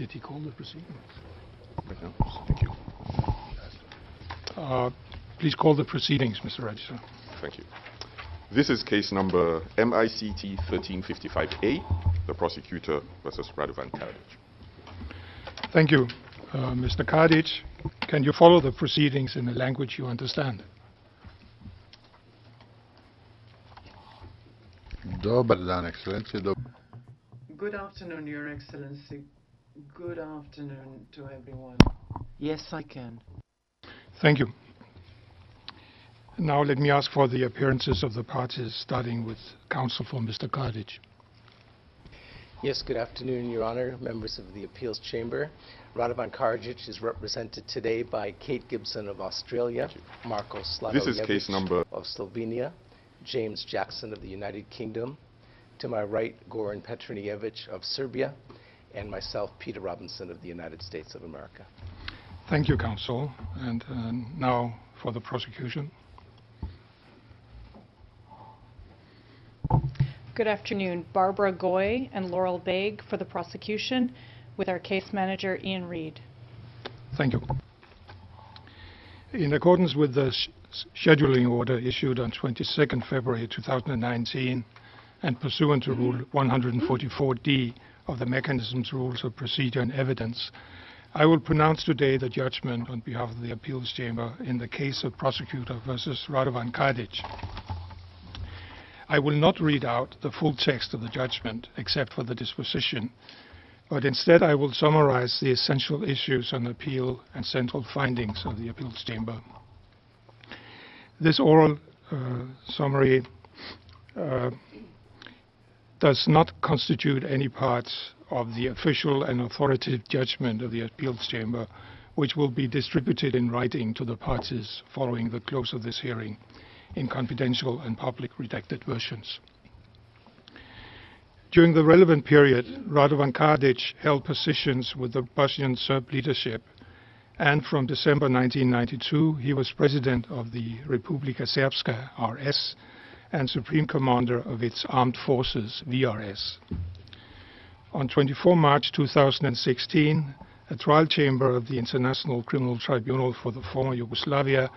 Did he call the proceedings? No, thank you. Please call the proceedings, Mr. Registrar. Thank you. This is case number MICT 1355A, the prosecutor versus Radovanu Karadžiću. Thank you. Mr. Karadžić, can you follow the proceedings in a language you understand? Dobar dan, Excellency. Good afternoon, Your Excellency. Good afternoon to everyone. Yes, I can. Thank you. Now let me ask for the appearances of the parties, starting with counsel for Mr. Karadžić. Yes, good afternoon, Your Honor, members of the Appeals Chamber. Radovanu Karadžiću is represented today by Kate Gibson of Australia, Marko Sladojevic of Slovenia, James Jackson of the United Kingdom, to my right, Goran Petronijevic of Serbia, and myself, Peter Robinson of the United States of America. Thank you, counsel. And now for the prosecution. Good afternoon. Barbara Goy and Laurel Baig for the prosecution, with our case manager, Ian Reid. Thank you. In accordance with the scheduling order issued on 22nd February 2019 and pursuant to Rule 144D of the Mechanism's Rules of Procedure and Evidence, I will pronounce today the judgment on behalf of the Appeals Chamber in the case of prosecutor versus Radovanu Karadžiću. I will not read out the full text of the judgment except for the disposition, but instead I will summarize the essential issues on appeal and central findings of the Appeals Chamber. This oral summary does not constitute any parts of the official and authoritative judgment of the Appeals Chamber, which will be distributed in writing to the parties following the close of this hearing in confidential and public redacted versions. During the relevant period, Radovanu Karadžiću held positions with the Bosnian Serb leadership, and from December 1992 he was president of the Republike Srpske, RS, and supreme commander of its armed forces, VRS. On 24 March 2016, a trial chamber of the International Criminal Tribunal for the former Yugoslavia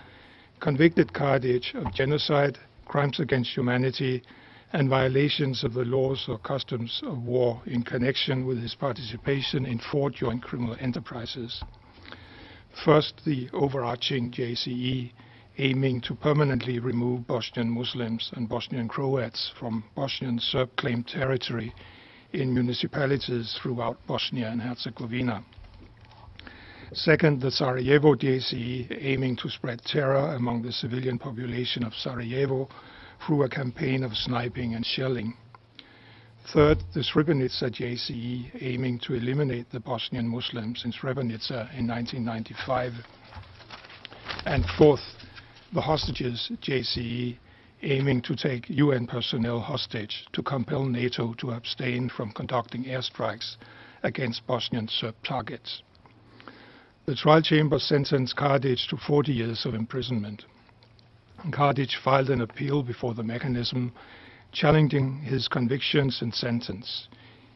convicted Karadžić of genocide, crimes against humanity, and violations of the laws or customs of war in connection with his participation in 4 joint criminal enterprises. First, the overarching JCE, aiming to permanently remove Bosnian Muslims and Bosnian Croats from Bosnian Serb-claimed territory in municipalities throughout Bosnia and Herzegovina. Second, the Sarajevo JCE, aiming to spread terror among the civilian population of Sarajevo through a campaign of sniping and shelling. Third, the Srebrenica JCE, aiming to eliminate the Bosnian Muslims in Srebrenica in 1995. And fourth, the Hostages JCE, aiming to take UN personnel hostage to compel NATO to abstain from conducting airstrikes against Bosnian Serb targets. The trial chamber sentenced Karadžić to 40 years of imprisonment. Karadžić filed an appeal before the Mechanism, challenging his convictions and sentence.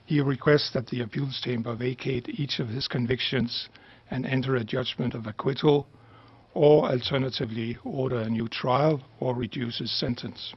He requests that the Appeals Chamber vacate each of his convictions and enter a judgment of acquittal, or alternatively order a new trial or reduce his sentence.